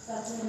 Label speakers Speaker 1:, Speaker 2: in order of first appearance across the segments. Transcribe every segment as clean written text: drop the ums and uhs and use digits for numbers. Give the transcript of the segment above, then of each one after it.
Speaker 1: Glory.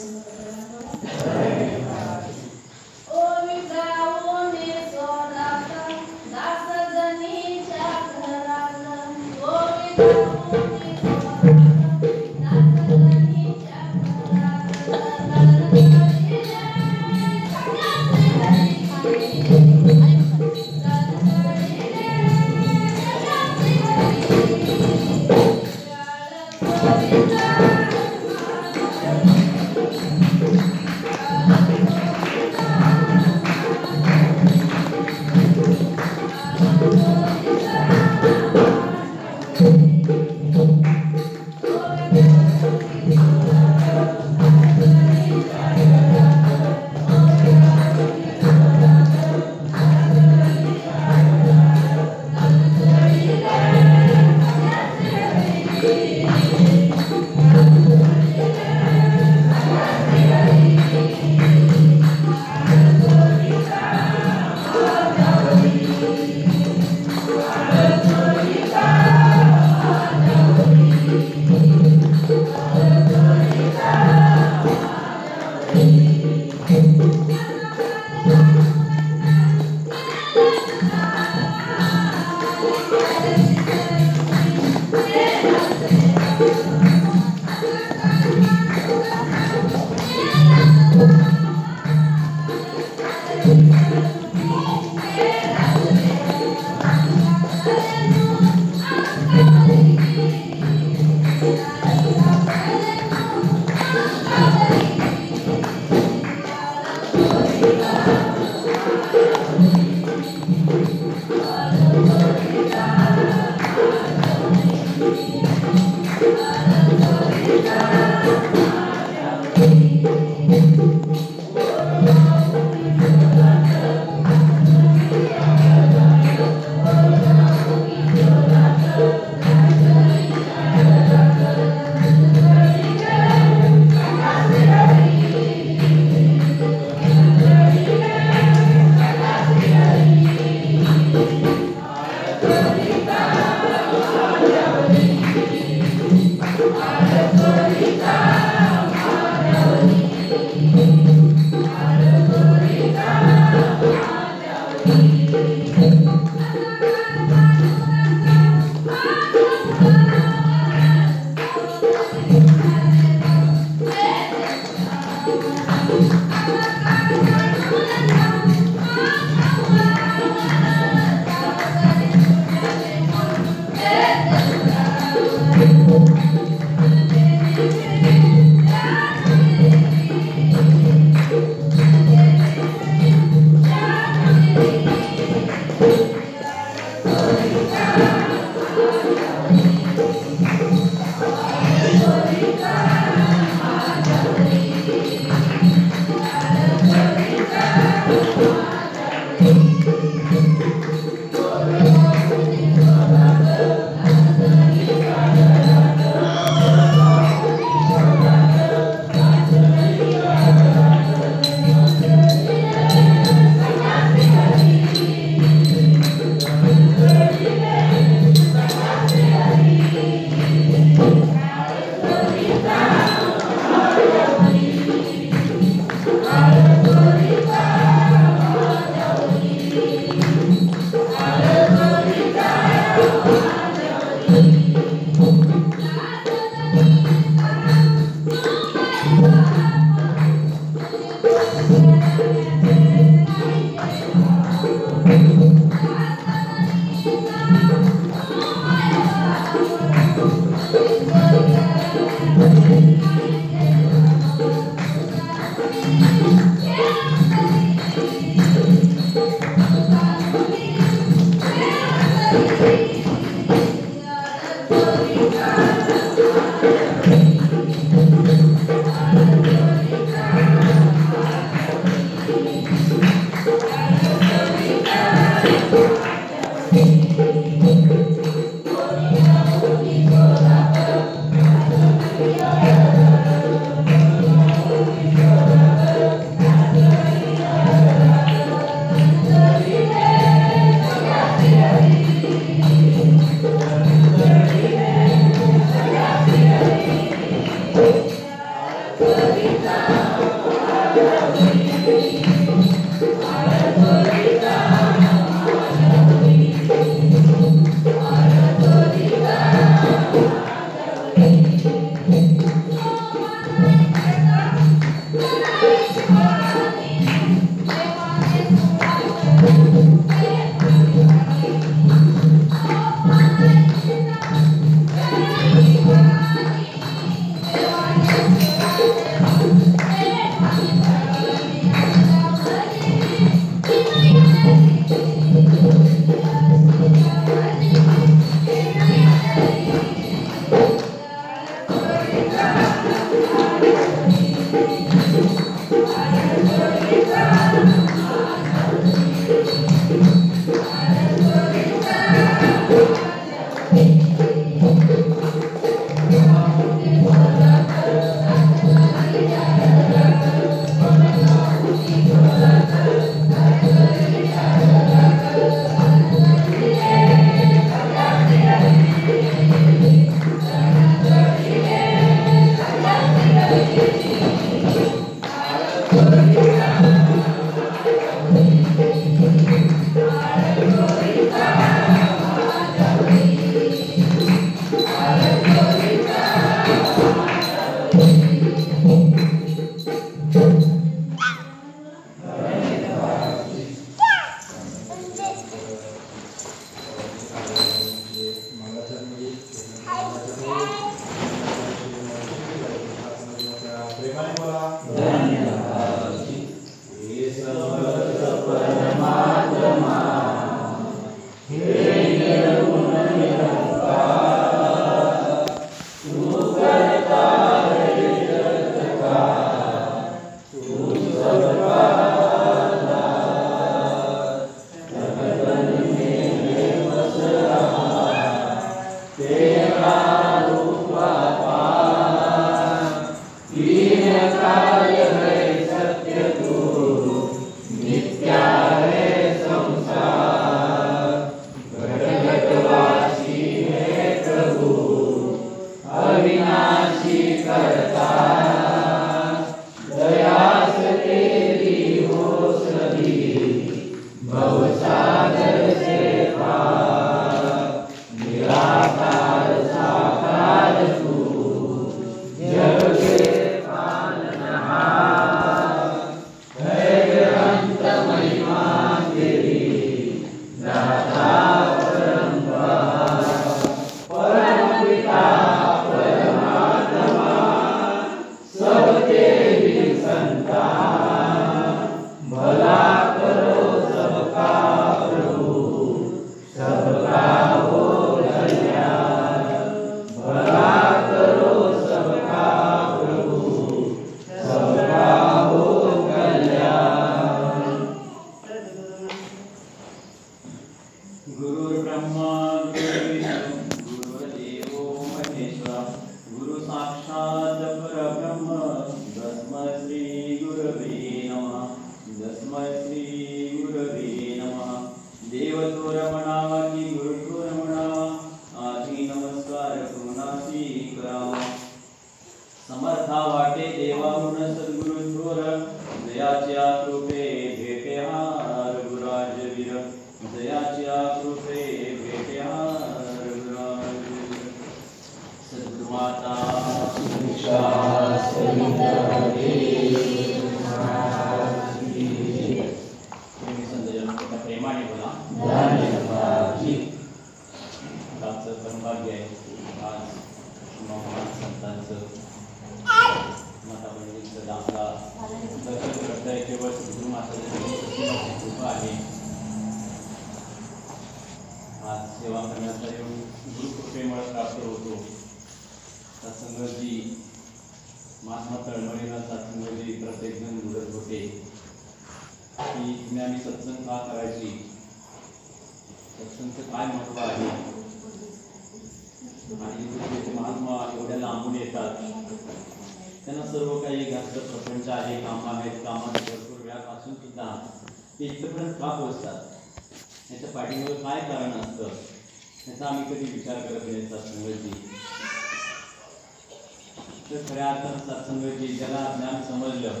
Speaker 1: तर खऱ्या अर्थानं सत्संगाची ज्याला ज्ञान समजलं,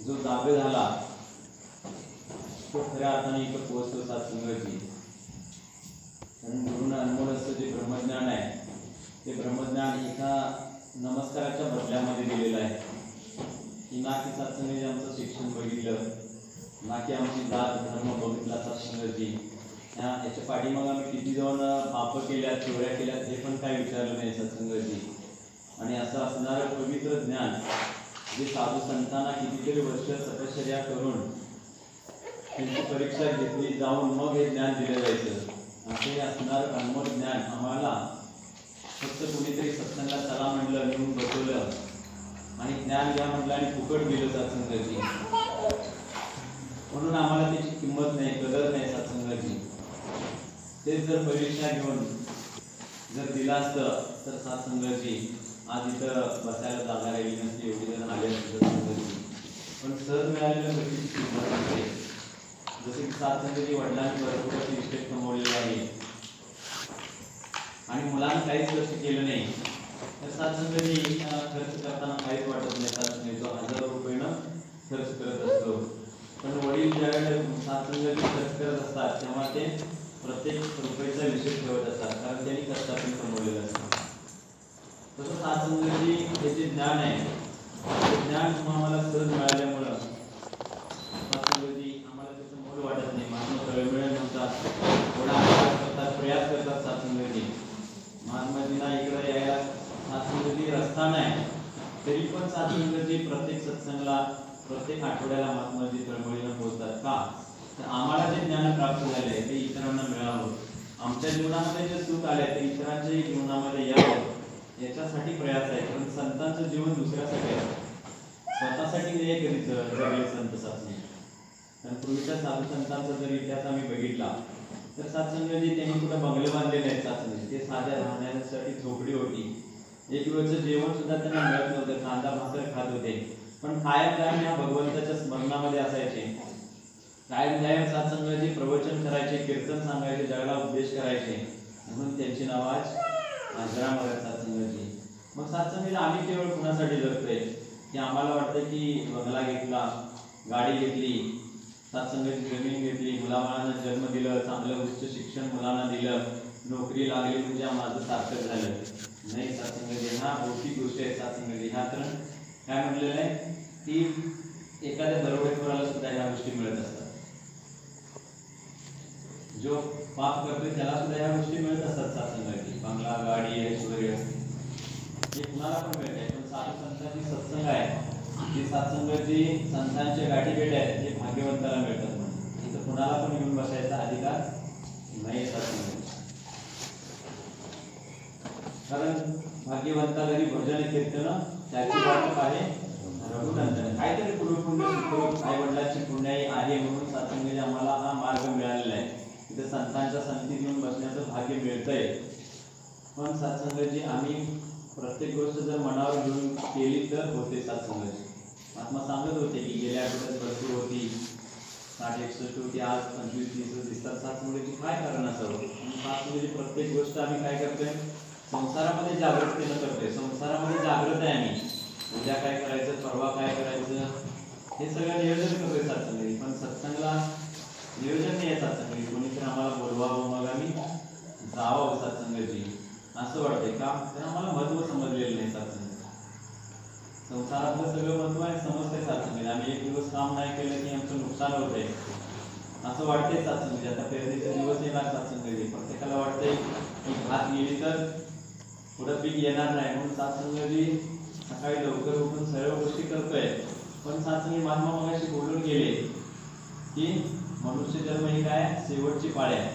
Speaker 1: जो जागे झाला तो खऱ्या अर्थाने इथं पोहोचतो सत्संगाची. कारण गुरुनं अनमोल असं जे ब्रह्मज्ञान आहे ते ब्रह्मज्ञान एका नमस्काराच्या बदल्यामध्ये दिलेलं आहे. की ना की सत्संगाची आमचं शिक्षण बघितलं, ना की आमची जात धर्म बघितला सत्संगाची, याच्या पाठीमागं आम्ही किती जाऊन पापं केल्यात, चोऱ्या केल्यात हे पण काय विचारलं नाही सत्संगाची. आणि असं असणारं पवित्र ज्ञान जे साधू संतांना कितीतरी वर्ष तपश्चर्या करून त्यांची परीक्षा घेतली जाऊन मग हे ज्ञान दिलं जायचं. असे असणारं अनमोल ज्ञान आम्हाला फक्त कुणीतरी सत्संगात चला म्हटलं, नेऊन बसवलं आणि ज्ञान घ्या म्हटलं आणि फुकट गेलं सत्संगाची. म्हणून आम्हाला त्याची किंमत नाही, कदर नाही सत्संगाची. तेच जर परीक्षा घेऊन जर दिला असतं तर सत्संगाची आज इथं बसायला जागा राहिली नसती, एवढी जण आले असते सत्संगाची. पण सहज मिळालेल्या गोष्टीची किंमत असते. जसे की सत्संगाची वडिलांनी भरपूर अशी रिस्पेक्ट कमवलेली आहे आणि मुलांनी काहीच कष्ट केलं नाही तर सत्संगाची खर्च करताना काहीच वाटत नाही. सत्संगाची 1000 रुपयानं खर्च करत असतो. पण वडील ज्यावेळेला सत्संगाची खर्च करत असतात तेव्हा ते प्रत्येक रुपयाचा विषय ठेवत असतात, कारण त्यांनी कष्टातून कमवलेलं असतं. तसं सत्संगाची हे जे ज्ञान आहे ते ज्ञान आम्हाला सहज मिळाल्यामुळं सत्संगाची आम्हाला त्याचं मोल वाटत नाही. महात्मा तळमळ म्हणतात, थोडा अभ्यास करतात, प्रयास करतात सत्संगाची. महात्माजींना इकडे यायला सत्संगाची रस्ता नाही, तरी पण सत्संगाची प्रत्येक सत्संगाला प्रत्येक आठवड्याला महात्माजी तळमळीनं पोहोचतात. का तर आम्हाला जे ज्ञान प्राप्त झाले ते इतरांना मिळावं, आमच्या जीवनामध्ये जे सुख आले ते इतरांच्याही जीवनामध्ये यावं याच्यासाठी प्रयास आहे. पण संतांचं जीवन दुसऱ्यासाठी आहे, स्वतःसाठी नाही कधीच जगले संत सत्संग. कारण पूर्वीच्या साधू संतांचा जर इतिहास आम्ही बघितला तर सत्संगाची त्यांनी कुठं बंगले बांधले नाहीत. सत्संगाची ते साध्या राहण्यासाठी झोपडी होती. एक वेळचं जेवण सुद्धा त्यांना मिळत नव्हतं, कांदा भाकर खात होते. पण कायम ह्या भगवंताच्या स्मरणामध्ये असायचे. कायम सत्संगाची प्रवचन करायचे, कीर्तन सांगायचे, जगाला उपदेश करायचे. म्हणून त्यांची नाव आज आजरामर सत्संगाची. मग सत्संगाची आम्ही केवळ कुणासाठी जगतोय की आम्हाला वाटतं की बंगला घेतला, गाडी घेतली, सत्संगाची जमीन घेतली, मुलाबाळांना जन्म दिलं, चांगलं उच्च शिक्षण मुलांना दिलं, नोकरी लागली म्हणजे माझं सार्थक झालं. नाही, सत्संगाची ह्या भौतिक गोष्टी आहेत. सत्संगाची ह्या तर काय म्हटलेलं आहे की एखाद्या दरोडेखोराला सुद्धा ह्या गोष्टी मिळत असतात. जो पाप करतोय त्याला सुद्धा ह्या गोष्टी मिळत असतात. सत्संगाची बंगला, गाडी, ऐश्वर्य हे कुणाला पण मिळते. पण साधू संतांची सत्संग आहे ती सत्संगाची संतांच्या गाठी भेट आहेत हे भाग्यवंताला मिळतात. म्हणून इथं कुणाला पण येऊन बसायचा अधिकार नाही सत्संगाची. कारण भाग्यवंता घरी भजन कीर्तन त्याची वाटप आहे रघुनंदन. काहीतरी पूर्वपुण्य सुखरूप आई वडिलांची पुण्याई आहे म्हणून सत्संगाची आम्हाला हा मार्ग मिळालेला आहे. तिथे संतांच्या संगतीत येऊन बसण्याचं भाग्य मिळतंय. पण सत्संगाची आम्ही प्रत्येक गोष्ट जर मनावर घेऊन केली तर होते सत्संगाची. महात्मा सांगत होते की गेल्या आठवड्यात भरपूर होती, 60-61 होती, आज 25-30 दिसतात. सत्संगाची काय कारण असावं? सत्संगाची प्रत्येक गोष्ट आम्ही काय करतोय, संसारामध्ये जागृतीनं करतोय. संसारामध्ये जागृत आहे आम्ही. उद्या काय करायचं, परवा काय करायचं हे सगळं नियोजन करतोय सत्संगाची. पण सत्संगाला नियोजन नाही आहे सत्संगाची. कोणीतरी आम्हाला बोलवावं मग आम्ही जावं सत्संगाची असं वाटतंय. का तर आम्हाला महत्व समजलेलं नाही सत्संग. संसारातलं सगळं महत्व आहे समजतंय सत्संगाची. आम्ही एक दिवस काम नाही केलं की आमचं नुकसान होतंय असं वाटतंय सत्संगाची. आता पेरणीचे दिवस येणार सत्संगाची. प्रत्येकाला वाटतंय की भात गेली तर पुढं पीक येणार नाही म्हणून सत्संगाची सकाळी लवकर उठून सर्व गोष्टी करतोय. पण सत्संगी महात्मा मगाशी बोलून गेले की मनुष्य जन्म ही काय शेवटची पाळी आहे.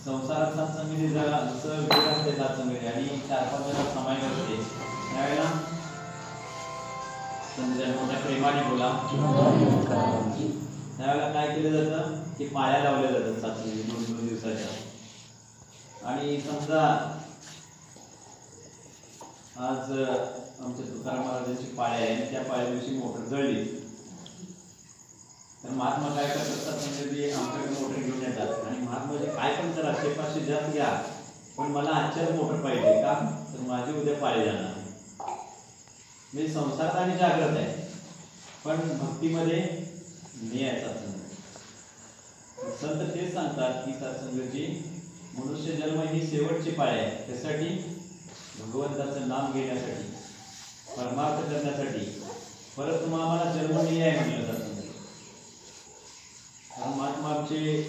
Speaker 1: संसारात सत्संगाची जरा जसं वेळ असते सत्संगाची आणि 4-5 जण समाय करते त्यावेळेला मोठ्या प्रेमाने बोला त्यावेळेला काय केलं जातं की पाळ्या लावल्या जातात सत्संगाची 2-2 दिवसाच्या. आणि समजा आज आमच्या तुकाराम महाराजांची पाळी आहे आणि त्या पाळ्या दिवशी मोटर जळली तर महात्मा काय करतात सत्संगाची आमच्याकडे मोटर घेऊन येतात आणि महात्माजी काय पण करा 100-500 जास्त घ्या पण मला आजच्याच मोटर पाहिजे. का तर माझी उद्या पाळी जाणार. म्हणजे संसारात आणि जागृत आहे, पण भक्तीमध्ये नाही आहे सत्संग. संत तेच सांगतात की सत्संगची मनुष्य जन्म ही शेवटची पाळी आहे. त्यासाठी भगवंताचं नाम घेण्यासाठी, परमार्थ करण्यासाठी. परत तुम्हाला जन्म नाही आहे म्हणलं जातं. महात्मा आमचे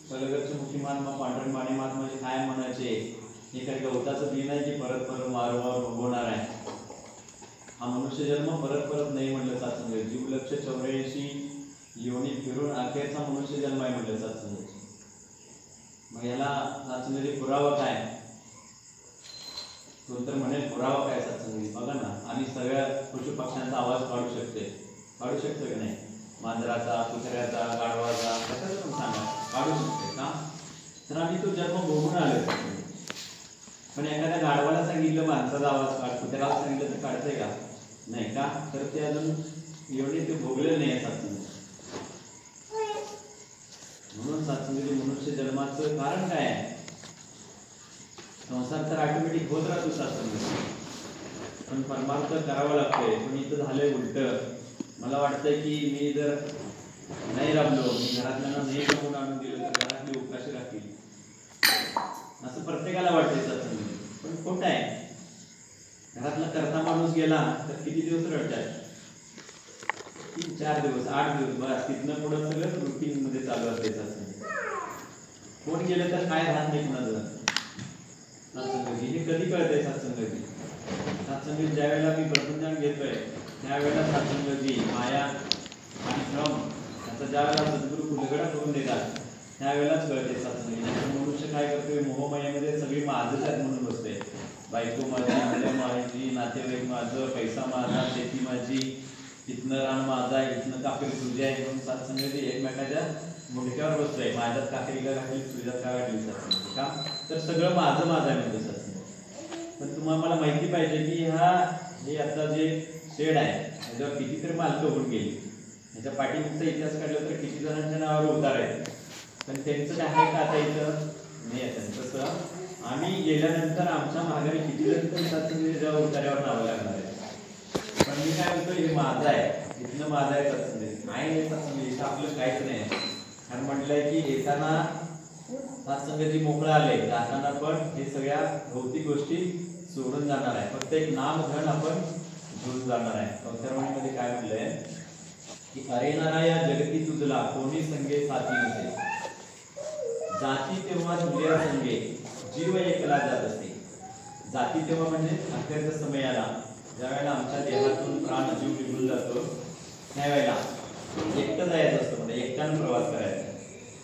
Speaker 1: पलगरचे मुखी महात्मा पांढरे माने महात्माचे काय म्हणायचे, हे काही गवताचं बी नाही की परत परत वारंवार भोगवणार आहे. हा मनुष्य जन्म परत परत नाही म्हणलं सत्संग. जीव लक्ष 84 योनी फिरून अखेरचा मनुष्य जन्म आहे म्हणलं सत्संग. मग याला सत्संगाची पुरावा काय? कोण तर म्हणेल पुरावा काय सत्संग? बघा ना, आम्ही सगळ्या पशु पक्ष्यांचा आवाज काढू शकतो की नाही? मांजराचा, कुत्र्याचा, गाढवाचा, कशाचा पण सांगा, काढू शकते का? तर आम्ही तो जन्म भोगून आलो. पण एखाद्या गाढवाला सांगितलं माणसाचा आवाज काढ, कुत्र्याला सांगितलं तर काढतंय का? नाही का? तर ते अजून एवढे ते भोगले नाही आहे सत्संग. म्हणून सत्संगाची मनुष्य जन्माचं कारण काय आहे? संसार तर ऑटोमॅटिक होत राहतो सत्संग, पण परमार्थ करावा लागतोय. पण इथं झालंय उलट. मला वाटतंय की मी जर नाही राबलो, मी घरातल्यांना नाही कमवून आणून दिलं तर घरातली उपाशी राहतील, असं प्रत्येकाला वाटतंय सत्संग. पण खोटं आहे. घरातला करता माणूस गेला तर किती दिवस रडतात? 3-4 दिवस, 8 दिवस, बस. तिथनं पुढं सगळं रुटीन मध्ये चालू असते सत्संग. कोण गेलं तर काय राहत नाही कुणाचं सत्संगाची. हे कधी कळतंय सत्संगाची? सत्संग ज्या वेळेला मी ब्रह्मज्ञान घेतोय त्यावेळेला सत्संगाची माया आणि भ्रम याचा ज्या वेळेला सद्गुरू उलगडा करून देतात त्यावेळेलाच कळते सत्संग. मनुष्य काय करतोय? मोहमायामध्ये सगळी माझंच आहेत म्हणून बसते. बायको माझी, मुलं माझी, नातेवाईक माझं, पैसा माझा, शेती माझी, इथनं रान माझा आहे, इथनं काकडी तुझी आहे म्हणून सत्संगाची एकमेकाच्या मुंडक्यावर बसतोय. माझ्यात काकडीला घातली, तुझ्यात का घातली सत्संग का? तर सगळं माझं माझं आहे म्हणजे सत्संग. पण तुम्हाला मला माहिती पाहिजे की हे आता जे शेड आहे ह्याच्यावर कितीतरी मालकं होऊन गेली. ह्याच्या पाठीमागचा इतिहास काढला तर किती जणांच्या नावावर उतार आहे, पण त्यांचं काय आहे का आता इथं नाही आहे. तसं आम्ही गेल्यानंतर आमच्या माघारी किती जण तरी सत्संगाच्या उतार्यावर नावं लागणार आहे. पण मी काय म्हणतो, हे माझं आहे, इथनं माझं आहे सत्संग. नाही सत्संग इथं आपलं काहीच नाही. कारण म्हटलंय की येताना सत्संगाची मोकळं आले, जाताना पण हे सगळ्या भौतिक गोष्टी सोडून जाणार आहे. फक्त एक नाम धन आपण घेऊन जाणार आहे. अवतरवाणीमध्ये काय म्हटलंय की अरेनारा या जगती तुझला कोणी संगे साथी नसे, जाती तेव्हा तुझ्या संगे जीव एकला जात असते. जाती तेव्हा म्हणजे अखेरच्या समयाला ज्या वेळेला आमच्या देहातून प्राण जीव निघून जातो त्यावेळेला एकटं जायचं असतं, म्हणजे एकट्यानं प्रवास करायचा.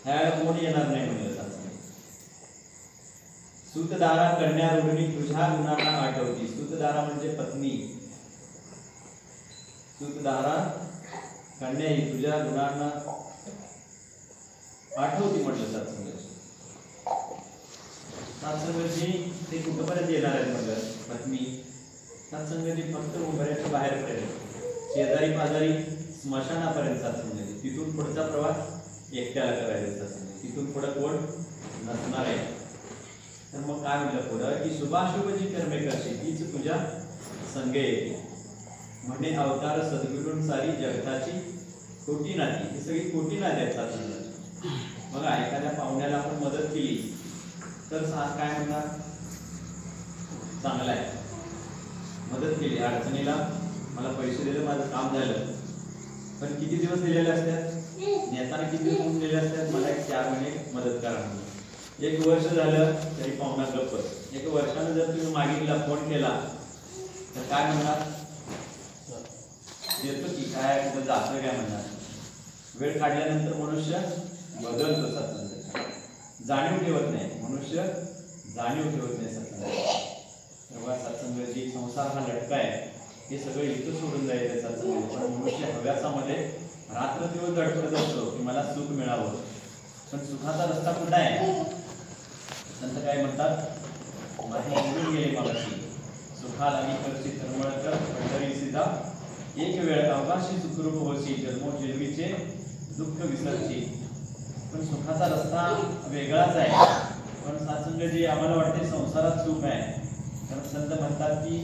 Speaker 1: त्यावेळेला कोणी येणार नाही म्हणलं जातं. सूतदारा कन्या रोहिणी तुझ्या गुणांना आठवती. सूतदारा म्हणजे पत्नी. सूतदारा कन्या ही तुझ्या गुणांना आठवती म्हटलं सत्संग. सत्संगाची ते कुठपर्यंत येणार आहे म्हटलं? पत्नी. सत्संगाची फक्त उंबऱ्याच्या बाहेर पर्यंत, शेजारी पाजारी स्मशानापर्यंत सत्संगाची. तिथून पुढचा प्रवास एकट्याला करायचा सत्संग. तिथून पुढे कोण नसणार आहे. तर मग काय म्हटलं पुढं की शुभाशुभ जी कर्मे करशील तीच तुझ्या संगे येते. म्हणजे अवतार सद्गुरून सारी जगताची कोटी नाती. ही सगळी कोटी नाती आहेत सत्संगाची. बघा, एखाद्या पाहुण्याला आपण मदत केली तर काय म्हणणार? चांगला आहे. मदत केली, अडचणीला मला पैसे दिले, माझं काम झालं. पण किती दिवस दिलेले असतात? नेताना किती दिवस होऊन दिले असतात? मला 4 महिने मदत करा म्हणून. 1 वर्ष झालं तरी पाहुणा गप्प. 1 वर्षानं जर तुम्ही मागितला, फोन केला तर काय म्हणणार? येतो की काय, कुठं जातं काय म्हणणार. वेळ काढल्यानंतर मनुष्य बदलतो सत्संग. जाणीव ठेवत नाही मनुष्य, जाणीव ठेवत नाही सत्संग. तेव्हा सत्संगाची संसार हा लटका आहे, हे सगळं इथं सोडून जायचं सत्संग. पण मनुष्य हव्यासामध्ये रात्र दिवस धडपडत असतो की मला सुख मिळावं. पण सुखाचा रस्ता कुठं आहे? संत काय म्हणतात? माझे निघून गेले मागाशी, सुखाला आणि करची तळमळ कर पंढरी सीता, एक वेळ अवकाशी सुखरूप होशी, जन्मोजन्मीचे दुःख विसरची. पण सुखाचा रस्ता वेगळाच आहे. पण सत्संग जे आम्हाला वाटते संसारात सुख आहे, कारण संत म्हणतात की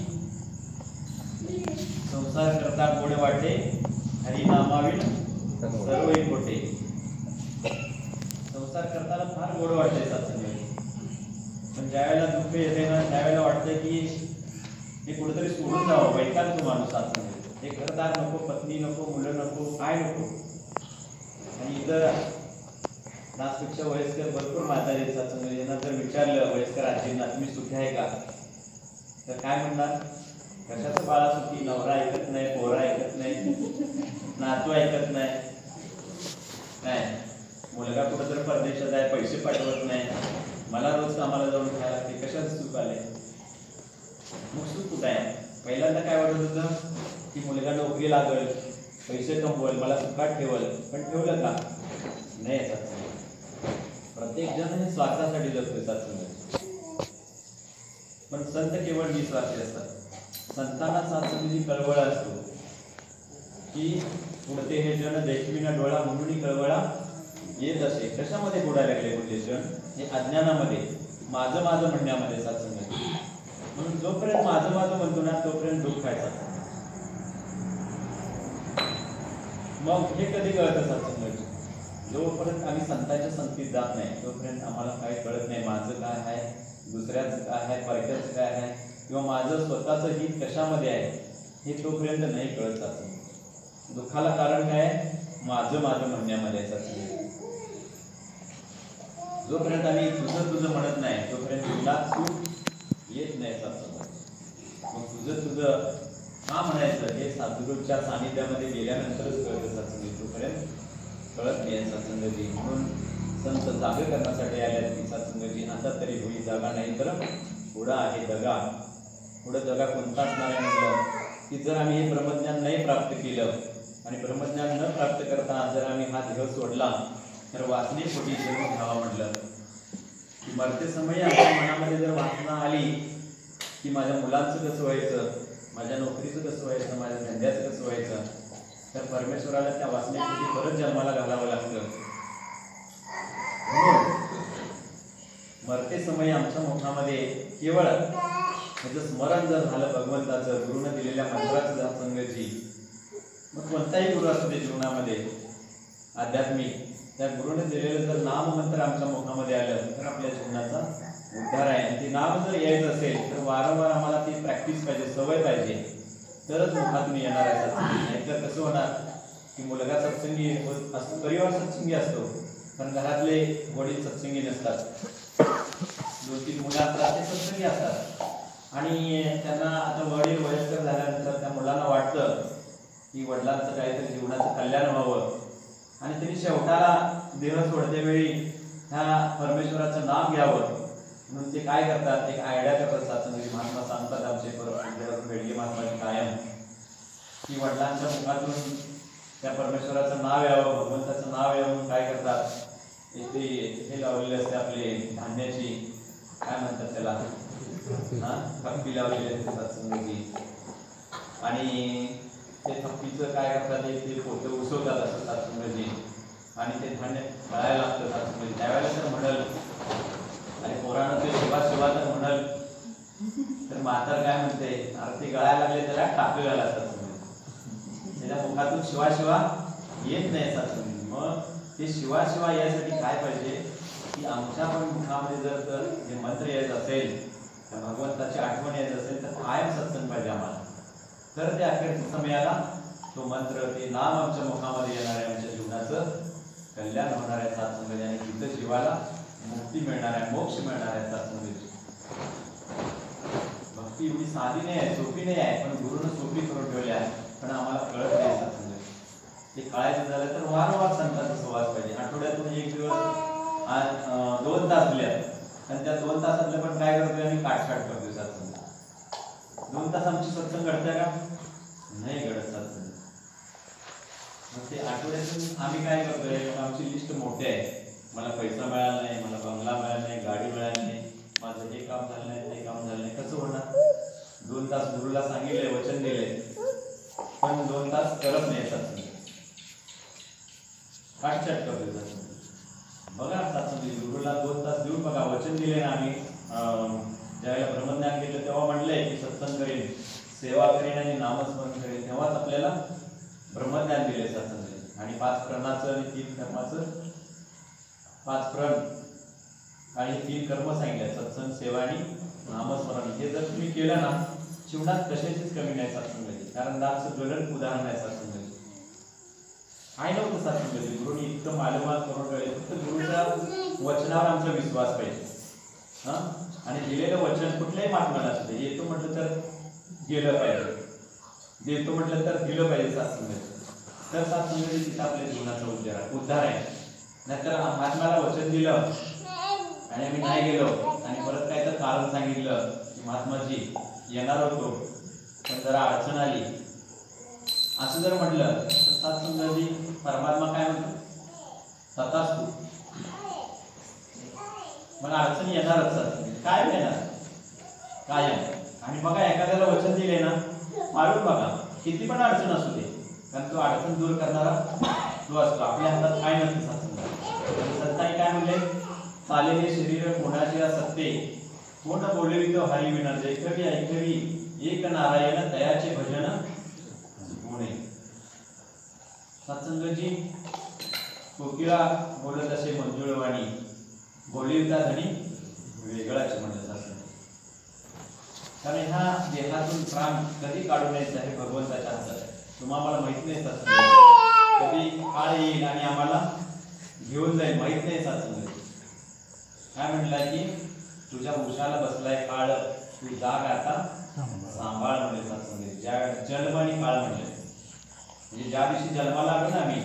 Speaker 1: संसार करता गोड वाटे हरी नामाविण सर्व कोटे. संसार करताना फार गोड वाटते सत्संगाची, पण ज्यावेळेला दुःख येते ना त्यावेळेला वाटतं की हे कुठेतरी सोडून जावं. वैतागतो माणूस सत्संग. हे घरदार नको, पत्नी नको, मुलं नको, काय नको. आणि इथं नासपेक्षा वयस्कर भरपूर म्हातारे सत्संग. यांना जर विचारलं वयस्कर आजींना तुम्ही सुखी आहे का, तर काय म्हणणार? कशाचं बाळा सुखी? नवरा ऐकत नाही, पोरा ऐकत नाही, नातू ऐकत नाही, नाही मुलगा कुठं तर परदेशात आहे, पैसे पाठवत नाही, मला रोज कामाला जाऊन खायला लागते, कशाचं सुख आलंय? मग सुख कुठं आहे? पहिल्यांदा काय वाटत होतं की मुलगा नोकरी लागल, पैसे कमवल, मला सुखात ठेवल, पण ठेवलं का? नाही. प्रत्येक जण हे स्वार्थासाठी जगतोय सत्संग. पण संत केवळ निस्वार्थी असतात. संतांना सत्संगाची कळवळ असतो की पुढते हे जण देखविना डोळा म्हणून कळवळा येत असे. कशामध्ये बुडायला लागले पुढचे जण? हे अज्ञानामध्ये, माझं माझं म्हणण्यामध्ये सत्संग. म्हणून जोपर्यंत माझं माझं म्हणतो ना तोपर्यंत दुःख आहे सत्संग. मग हे कधी कळतं सत्संगाची? जोपर्यंत आम्ही संतांच्या संगतीत जात नाही तोपर्यंत आम्हाला काही कळत नाही. माझं काय आहे, दुसऱ्याचं काय आहे, परक्याचं काय आहे, किंवा माझं स्वतःचं हित कशामध्ये आहे हे तोपर्यंत नाही कळत सत्संग. दुःखाला कारण काय? माझं माझं म्हणण्यामध्ये सत्संग. जोपर्यंत आम्ही तुझं तुझं म्हणत नाही तोपर्यंत तुला सुख येत नाही सत्संग. मग तुझं तुझं का म्हणायचं हे सद्गुरूच्या सानिध्यामध्ये गेल्यानंतरच कळतं सत्संग. तोपर्यंत कळत नाही सत्संगाची. म्हणून संत जागे करण्यासाठी आल्यात की सत्संगाची आता तरी होई जागा, नाही तर पुढं आहे दगा. पुढं दगा कोणता असणार आहे म्हटलं की जर आम्ही हे ब्रह्मज्ञान नाही प्राप्त केलं आणि ब्रह्मज्ञान न प्राप्त करताना जर आम्ही हा देह सोडला तर वासनेपोटी जन्म घ्यावा म्हटलं की मरते समयी आपल्या मनामध्ये जर वासना आली की माझ्या मुलांचं कसं व्हायचं, माझ्या नोकरीचं कसं व्हायचं, माझ्या धंद्याचं कसं व्हायचं, तर परमेश्वराला त्या वासनेपोटी परत जन्माला घालावं लागतं. मरते समयी आमच्या मुखामध्ये केवळ म्हणजे स्मरण जर झालं भगवंताचं, गुरुनं दिलेल्या मंत्राचं सत्संगाची, मग कोणताही गुरु असतो ते जीवनामध्ये आध्यात्मिक, त्या गुरुने दिलेलं जर नाम मंत्र आमच्या मुखामध्ये आलं तर आपल्या जीवनाचा उद्धार आहे. आणि ते नाम जर यायचं असेल तर वारंवार आम्हाला ती प्रॅक्टिस पाहिजे, सवय पाहिजे, तरच मुखातून येणार आहे सत्संगी. नाहीतर कसं होणार की मुलगा सत्संगी असतो, परिवार सत्संगी असतो, पण घरातले वडील सत्संगी नसतात. 2-3 मुलं असतात ते सत्संगी असतात आणि त्यांना आता वडील वयस्कर झाल्यानंतर त्या मुलांना वाटतं की वडिलांचं काहीतरी जीवनाचं कल्याण व्हावं आणि त्यांनी शेवटाला देह सोडते वेळी ह्या परमेश्वराचं नाम घ्यावं म्हणून ते काय करतात, एक आयडिया करतात. सत्संगी महात्मा सांगतात आमचे बेडगे महात्माची कायम की वडिलांच्या मुखातून त्या परमेश्वराचं नाव यावं, भगवंताचं नाव यावं म्हणून काय करतात, ते हे लावलेले असते आपले धान्याची, काय म्हणतात त्याला, थप्पी लावलेली असते सत्संगाची. आणि ते थप्पीचं काय करतात, ते पोतं उसवतात असं सत्संगाची आणि ते धान्य गळायला लागतं सत्संगाची. त्यावेळेला तर म्हणाल आणि पोरानं ते शिवा शिवा तर म्हणाल तर म्हातार काय म्हणते, अरे ते गळायला लागले त्याला टाकले घाला सत्संग. त्याच्या मुखातून शिवा शिवा येत नाही सत्संग. मग ते शिवा शिवा यासाठी काय पाहिजे की आमच्या पण मुखामध्ये जर तर हे मंत्र यायचं असेल, तर भगवंताची आठवण यायचं असेल तर कायम सत्संग पाहिजे आम्हाला. तर ते अखेरच्या समयाला तो मंत्र, ते नाम आमच्या मुखामध्ये येणार आहे, आमच्या जीवनाचं कल्याण होणार आहे सत्संगाने आणि तिथं जीवाला मुक्ती मिळणार आहे, मोक्ष मिळणार आहे सत्संगाची. भक्ती एवढी साधी नाही आहे, सोपी नाही आहे, पण गुरुनं सोपी करून ठेवली आहे, पण आम्हाला कळत नाही सत्संग. ते कळायचं झालं तर वारंवार संतांचा सहवास पाहिजे. आठवड्यातून एक दिवस 2 तास दिले आणि त्या 2 तासातलं पण काय करतोय आम्ही, काटछाट करतोय सत्संग. 2 तास आमची सत्संग घडतंय का? नाही घडत सत्संग. मग ते आठवड्यातून आम्ही काय करतोय, आमची लिस्ट मोठी आहे. मला पैसा मिळाला नाही, मला बंगला मिळाला नाही, गाडी मिळाली नाही, माझं हे काम झालं नाही, ते काम झालं नाही, कसं होणार? 2 तास गुरुला सांगितले, वचन दिले, पण 2 तास करत नाही सत्संग, काटछाट करतोय सत्संग. बघा सत्संग गुरुला 2 तास देऊन बघा, वचन दिले ना आम्ही. ज्यावेळेला ब्रह्मज्ञान केलं तेव्हा म्हणलंय की सत्संग करेन, सेवा करेन आणि नामस्मरण करेन तेव्हाच आपल्याला ब्रह्मज्ञान दिले सत्संग आणि 5 प्रणाचं आणि 3 कर्माचं 5 प्रण आणि 3 कर्म सांगितले सत्संग सेवा आणि नामस्मरण हे जर तुम्ही केलं ना जीवनात कशाचीच कमी नाही सत्संगाची कारण दास ज्वलन उदाहरण आहे सत्संगाची काय नव्हतं सत्संगाची गुरुनी इतकं मालूमात करून ठेवले फक्त गुरुच्या वचनावर आमचा विश्वास पाहिजे हा आणि दिलेलं वचन कुठल्याही महात्म्याला असते येतो म्हटलं तर गेलं पाहिजे देतो म्हटलं तर दिलं पाहिजे सत्संगाची तर सत्संगाची तिथं आपल्या जीवनाचा उद्धार आहे नाहीतर महात्म्याला वचन दिलं आणि आम्ही नाही गेलो आणि परत काय तर कारण सांगितलं की महात्माजी येणार होतो पण जरा अडचण आली असं जर म्हटलं तर सत्संगाची परमात्मा काय म्हणतो तथास्तु मग अडचण येणारच सत्संग काय येणार कायम आणि बघा एखाद्याला वचन दिले ना मारून बघा किती पण अडचण असू दे कारण तो अडचण दूर करणारा तो असतो आपल्या हातात काय नसतं सत्संग सत्ताई काय म्हणले चालेले शरीर कोणाचे सत्ते कोण बोलवी तो हरी विना जैकवी ऐकवी एक नारायण दयाचे भजन होणे सत्संगजी कोकिळा बोलत असे मंजुळवाणी बोलिवता धनी वेगळाच म्हणत सत्संग कारण ह्या देहातून प्राण कधी काढून यायचा हे भगवंताच्या हातात तुम्हाला माहित नाही सत्संग कधी काळ येईल आणि आम्हाला घेऊन जाईल माहित नाही सत्संग काय म्हटलंय की तुझ्या उशाला बसलाय काळ तू जाग आता सांभाळ म्हणले सत्संग ज्या जन्म आणि काळ म्हणले म्हणजे ज्या दिवशी जन्माला आलो ना आम्ही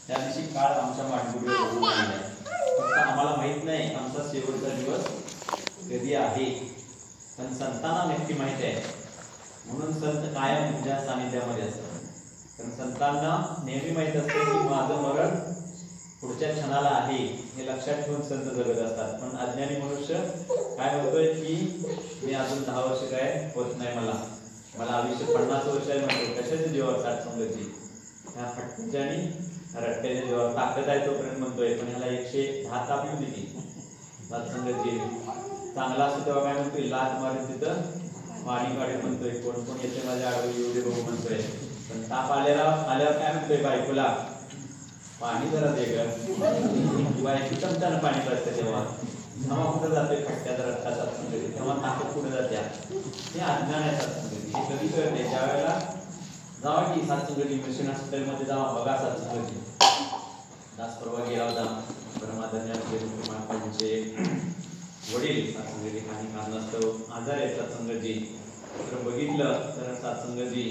Speaker 1: त्या दिवशी काळ आमच्या मांडीवर फक्त आम्हाला माहित नाही आमचा शेवटचा दिवस कधी आहे पण संतांना नक्की माहित आहे म्हणून संत कायम तुझ्या सानिध्यामध्ये असतात कारण संतांना नेहमी माहित असते की माझं मरण पुढच्या क्षणाला आहे हे लक्षात ठेवून संत जगत असतात पण अज्ञानी मनुष्य काय म्हणतोय की मी अजून 10 वर्ष काय होत नाही मला आयुष्य 50 वर्ष आहे म्हणतो कशाच्या जीवावर साठ संगती ह्या फटक्याच्या आणि रट्ट्याच्या जीवावर ताकद आहे तोपर्यंत म्हणतोय पण ह्याला 110 ताप येऊ देते सत्संगती चांगला असतो तेव्हा काय म्हणतोय लात मारून तिथं पाणी काढून म्हणतोय कोण कोण येते माझ्या आडवी एवढे बघू म्हणतोय पण ताप आल्यावर काय म्हणतोय बायकोला पाणी जरा दे ग बायको चमच्यानं पाणी पाजते तेव्हा कुठं जाते फटक्यात रक्ताचा सत्संगती तेव्हा ताकद कुठे जात्या ते अज्ञान आहे सत्संगती हे कधी कळते ज्या वेळेला जावा की सत्संगती मिशन हॉस्पिटलमध्ये जावा बघा सत्संगती दास परवा गेला होता परमादन्याचे महात्मांचे वडील सत्संगती काही कारणास्तव आजार आहे सत्संगती तर बघितलं तर सत्संगती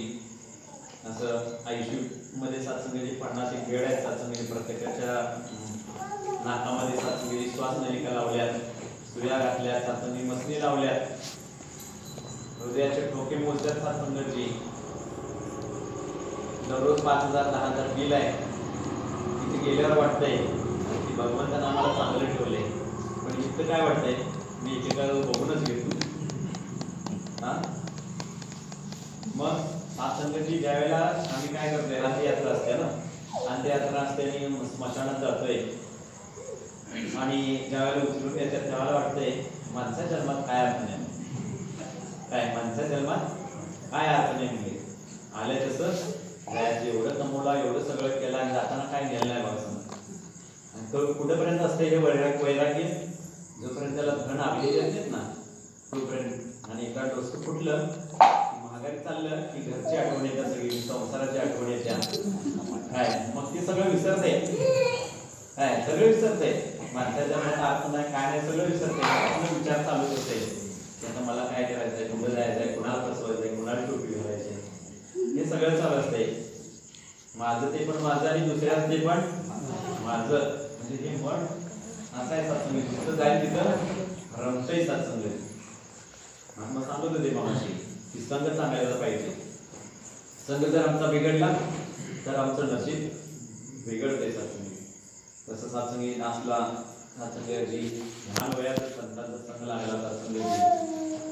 Speaker 1: असं आयुष्य मध्ये सत्संगती 50 वेळ आहेत सत्संगती प्रत्येकाच्या नाकामध्ये सत्संगती श्वास नलिका लावल्यात सुया घातल्या सत्संगी मसनी लावल्यात हृदयाचे ठोके मोजतात सत्संगती दररोज 5,000 10,000 बिल आहे तिथे गेल्यावर वाटतंय की भगवंतानं आम्हाला चांगलं ठेवले पण इथं काय वाटतंय मी एकेकाला बघूनच घेतो हा मग सत्संगती ज्या वेळेला आम्ही काय करतोय अंत्ययात्रा असते ना अंत्ययात्रा असते आणि स्मशानात जातोय आणि ज्या वेळेला उचलून येतात त्यावेळेला वाटतंय माणसाच्या जन्मात काय अर्थ नाही काय माणसाच्या जन्मात काय अर्थ नाही म्हणजे आलंय तसं एवढं कमवला एवढं सगळं केलं आणि जाताना काय गेलं नाही बघा आणि तो कुठेपर्यंत असते हे वैराग्य जोपर्यंत त्याला धन आपले येत ना तोपर्यंत आणि एका डोसं फुटलं महागारी चाललं की घरची आठवण येतात सगळी संसाराची आठवण येत्या काय मग ते सगळं विसरते काय सगळं विसरते माणसाच्या मनात अर्थ नाही काय नाही सगळं विसरते आपला विचार चालूच असते की आता मला काय करायचंय कुठं जायचंय कुणाला फसवायचंय कुणाला टोपी घालायची हे सगळं चालू असते माझं ते पण माझं आणि दुसऱ्याचं ते पण माझं म्हणजे हे मन असं आहे सत्संग जिथं जाईल तिथं रमतंय सत्संग मग सांगत होते मामाशी की संघ चांगला पाहिजे संघ जर आमचा बिघडला तर आमचं नशीब बिघडते सत्संगी तसं सत्संगी असला सत्संगाची लहान वयात संतांचा संघ लागला सत्संगाची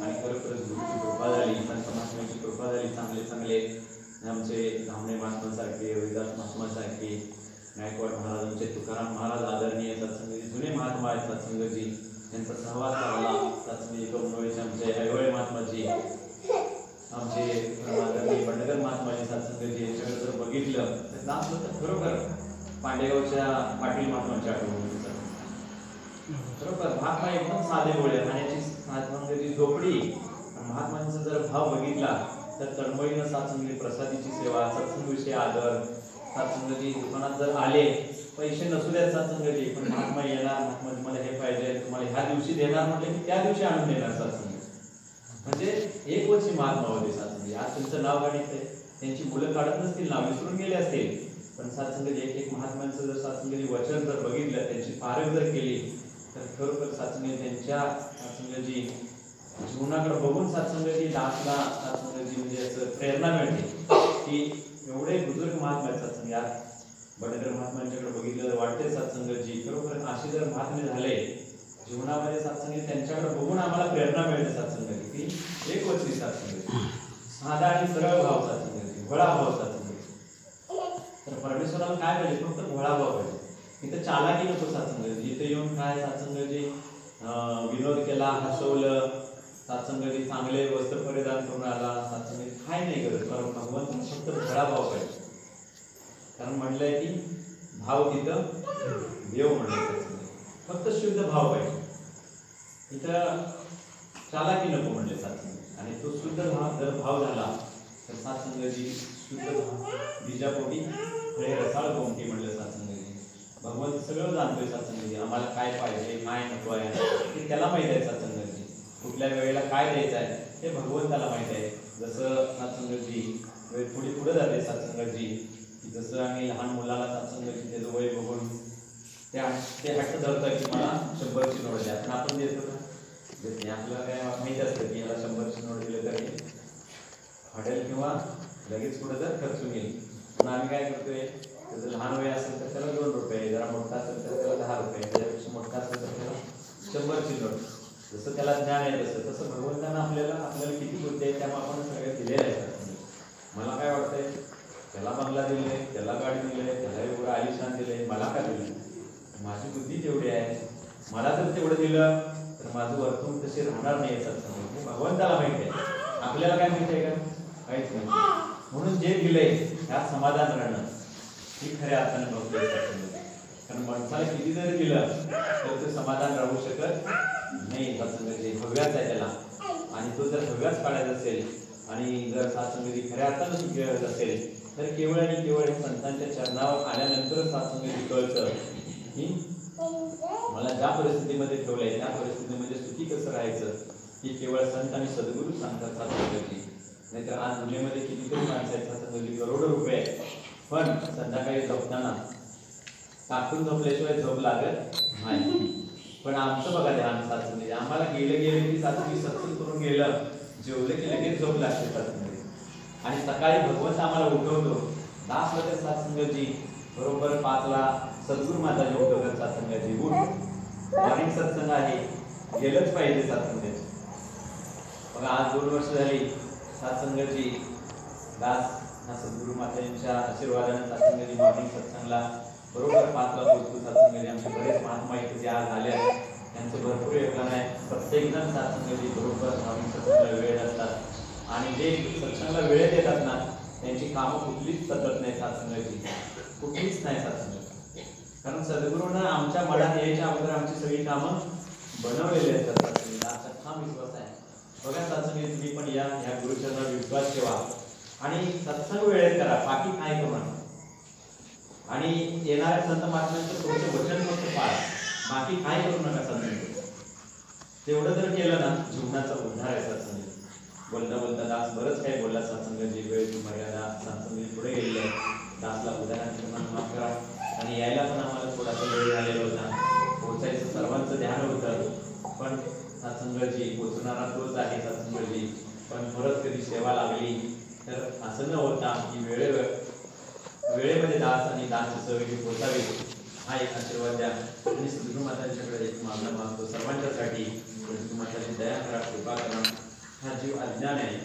Speaker 1: आणि खरोखरच गुरुची कृपा झाली संत महात्म्याची कृपा झाली चांगले चांगले आमचे धामणे महात्मासारखे हरिदास महात्मासारखे गायकवाड महाराजांचे तुकाराम महाराज आदरणीय सत्संगाची जुने महात्मा आहेत सत्संगाची त्यांचा सहवास लागला सत्संगी कमनोळीचे आमचे ऐहोळे महात्माजी आमचे बंडगर महात्माजी सत्संगजी यांच्याकडे जर बघितलं तर दासलं तर खरोखर पांडेगावच्या पाटील महात्मांच्या आठवण खरोखर महात्मा एकदम साधे बोलले. खाण्याची महात्मांची झोपडी महात्मांचा जर भाव बघितला तर तळमळीनं सत्संगी प्रसादीची सेवा, सत्संगविषयी आदर, सत्संगजी दुकानात जर आले पैसे नसू द्यात सत्संगजी पण महात्मा येणार, महात्मा तुम्हाला हे पाहिजे तुम्हाला ह्या दिवशी देणार म्हटलं की त्या दिवशी आणून देणार सत्संग. म्हणजे एक वर्षी महात्मा होते सत्संगी. आज तुमचं नाव काढत आहे, त्यांची मुलं काढत नसतील, नाव विसरून गेले असतील, पण सत्संगजी एक एक महात्मांचं जर सत्संगजी वचन जर बघितलं, त्यांची पारख जर केली तर खरोखर सत्संगी त्यांच्या सत्संगजी जीवनाकडे बघून सत्संगजी दासला सत्संगजी म्हणजे असं प्रेरणा मिळते की एवढे बुजुर्ग महात्मा आहेत सत्संगी. आज बंडगर महात्मांच्याकडे बघितलं तर वाटते सत्संगजी खरोखर असे जर महात्मे झाले जीवनामध्ये सत्संगी त्यांच्याकडे बघून आम्हाला प्रेरणा मिळते सत्संगजी की एक वर्षी सत्संगजी साधा आणि सरळ भाव सत्संगजी, भोळा भाव सत्संगजी. तर परमेश्वराला काय पाहिजे? फक्त भोळा भाव पाहिजे. इथं चालाकी नको सत्संगजी. इथे येऊन काय सत्संगजी विनोद केला, हसवलं, सत्संगजी चांगले वस्त्र परिधान करून आला, सत्संगजी काय नाही करत. कारण भगवंत फक्त भोळा भाव पाहिजे. कारण म्हणलंय की भाव तिथं देव म्हणलं, फक्त शुद्ध भाव पाहिजे. इथं चालाकी नको म्हणले सत्संग. आणि तो शुद्ध भाव जर भाव झाला तर सत्संगजी शुद्ध भाव बीजापोटी फळे रसाळ गोमटी म्हणलं सत्संगजी. भगवंत सगळं जाणतोय सत्संगजी, आम्हाला काय पाहिजे काय नको आहे ते त्याला माहित आहे सत्संगजी. कुठल्या वेळेला काय द्यायचं आहे हे भगवंताला माहित आहे. जसं सत्संगजी वेळ पुढे पुढे जाते सत्संगजी, जसं आम्ही लहान मुलाला सत्संगजी त्याचं वय बघून ते हट्ट धरतं की मला 100ची नोट द्या, पण आपण देतो का? देत नाही. आपल्याला काय माहिती असतं की याला 100ची नोट दिलं तरी हॉटेल किंवा लगेच पुढे जर खर्चून येईल. पण आम्ही काय करतोय, त्याचं लहान वय असेल तर त्याला 2 रुपये, जरा मोठा असेल तर त्याला 10 रुपये, त्याच्यापेक्षा मोठा असेल तर त्याला 100ची नोट. जसं त्याला ज्ञान आहे तसं भगवंतांना आपल्याला किती बुद्धी आहे त्यामुळे आपण सगळे दिलेले आहेत. मला काय वाटतंय, त्याला बंगला दिले, त्याला गाडी दिले, त्याला एवढं आलिशान दिले, मला का दिलं? माझी बुद्धी तेवढी आहे. मला जर तेवढं दिलं तर माझं वर्तुळ तसे राहणार नाही सत्संग. भगवंताला माहिती आहे, आपल्याला काय माहिती आहे का? काहीच नाही. म्हणून जे दिलंय त्यात समाधान राहणं ही खऱ्या अर्थाने बघतोय सत्संग. कारण माणसाला किती जरी दिलं तर ते समाधान राहू शकत नाही. सत्संगाचे भव्याच आहे त्याला, आणि तो जर भव्याच काढायचा असेल आणि जर सत्संगी खऱ्या अर्थानं सुखी असेल तर केवळ आणि केवळ संतांच्या चरणावर आल्यानंतर सत्संगी कळतं की मला ज्या परिस्थितीमध्ये ठेवलंय त्या परिस्थितीमध्ये सुखी कसं राहायचं ही केवळ संत आणि सद्गुरू सांगतात सत्संगाची. नाहीतर आज दुनियेमध्ये कितीतरी माणसं आहेत सत्संगाची, करोडो रुपये, पण संध्याकाळी झोपताना टाकून झोपल्याशिवाय झोप लागत नाही. पण आमचं बघा ध्यान सत्संगी, आम्हाला गेले की सत्संगी सत्संग करून गेलं, जेवलं की लगेच झोप लागते सत्संगी. आणि सकाळी भगवंत आम्हाला उठवतो. 10 वाजता सत्संगाची बरोबर 5ला सद्गुरू माताजी उठवतात सत्संगाची. उठ, मॉर्निंग सत्संग आहे, गेलंच पाहिजे सत्संगाची. बघा आज 2 वर्ष झाली सत्संगाची. दास सद्गुरू माताजींच्या आशीर्वादाने सत्संगाची मॉर्निंग सत्संगला बरोबर 5ला पोहोचतो सत्संगाची. आमचे बरेच महात्मा इथे जे आज आले आहेत त्यांचं भरपूर योगदान आहे. प्रत्येक जण सत्संगाची बरोबर मॉर्निंग सत्संगला वेळ असतात, आणि जे सत्संगाला वेळेत येतात ना त्यांची कामं कुठलीच पद्धत नाही सत्संगाची, कुठलीच नाही सत्संग. कारण सद्गुरूंना आमच्या मनात यायच्या अगोदर आमची सगळी कामं बनवलेली आहेत सत्संगीला. असा ठाम विश्वास आहे. बघा सत्संगी तुम्ही पण या ह्या गुरुचरणावर विश्वास ठेवा आणि सत्संग वेळेत करा, बाकी काय करू नका. आणि येणाऱ्या संत महात्म्यांचं तुमचं वचन फक्त पाळा, बाकी काय करू नका सत्संग. तेवढं जर केलं ना जीवनाचा उद्धार आहे सत्संग. बोलता बोलता दास बरंच काही बोलला सत्संगाची वेळची मर्यादा सत्संगी पुढे गेलेली आहे. दासला उदाहरण माफ करा. आणि यायला पण आम्हाला थोडासा वेळ झालेला होता, पोहोचायचं सर्वांचं ध्यान होतं, पण सत्संगाची पोचणारा तोच आहे सत्संगाची. पण परत कधी सेवा लागली तर असं न होता की वेळेमध्ये दास आणि दासची सेवेची पोचावी हा एक आशीर्वाद द्या. आणि सद्गुरू मातांच्याकडे एक मागणं मागतो सर्वांच्यासाठी, सद्गुरू मातांची दया करा, कृपा करा. हा जीव अज्ञान आहे,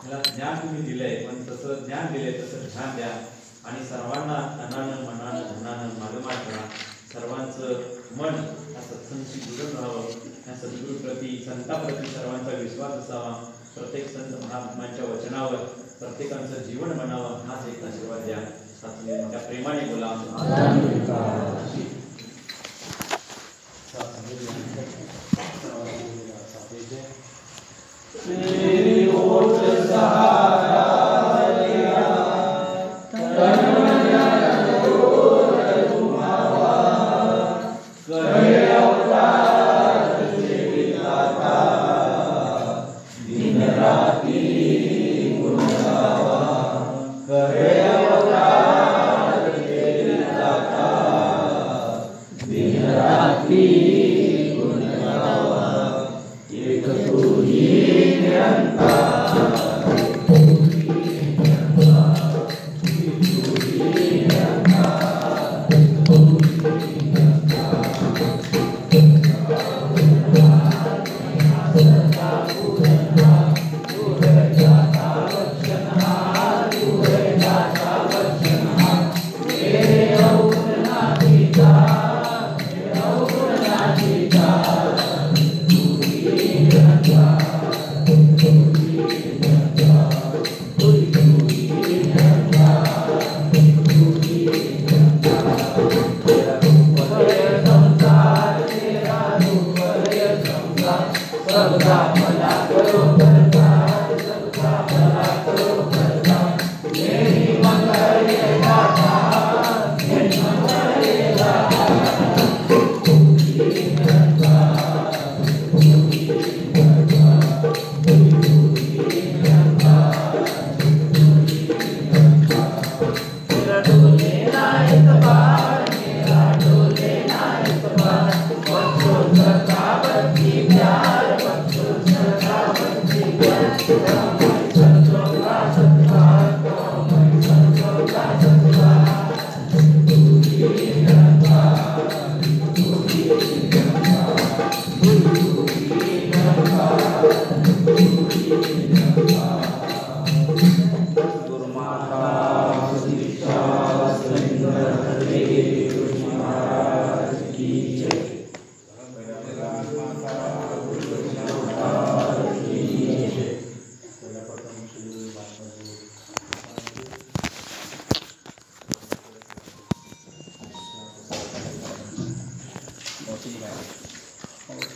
Speaker 1: मला ज्ञान तुम्ही दिलंय, पण तसं ज्ञान दिलंय तसं ध्यान द्या. आणि सर्वांना तनानं मनानं धनानं मालूमात करा. सर्वांचं मन या सत्संगाशी जुळून राहावं. या सद्गुरूप्रती संताप्रती सर्वांचा विश्वास असावा. प्रत्येक संत महात्म्यांच्या वचनावर प्रत्येकाचं जीवन बनावं हाच एक आशीर्वाद द्या. त्या प्रेमाने बोला.
Speaker 2: मेरी ओट सहारा लिया कन्हैया दूर तुम्हारा करे अवतार जीविता दिन राती गुण गावा करे अवतार जीविता दिन राती गुण गावा एक तू ही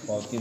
Speaker 3: बहुत ही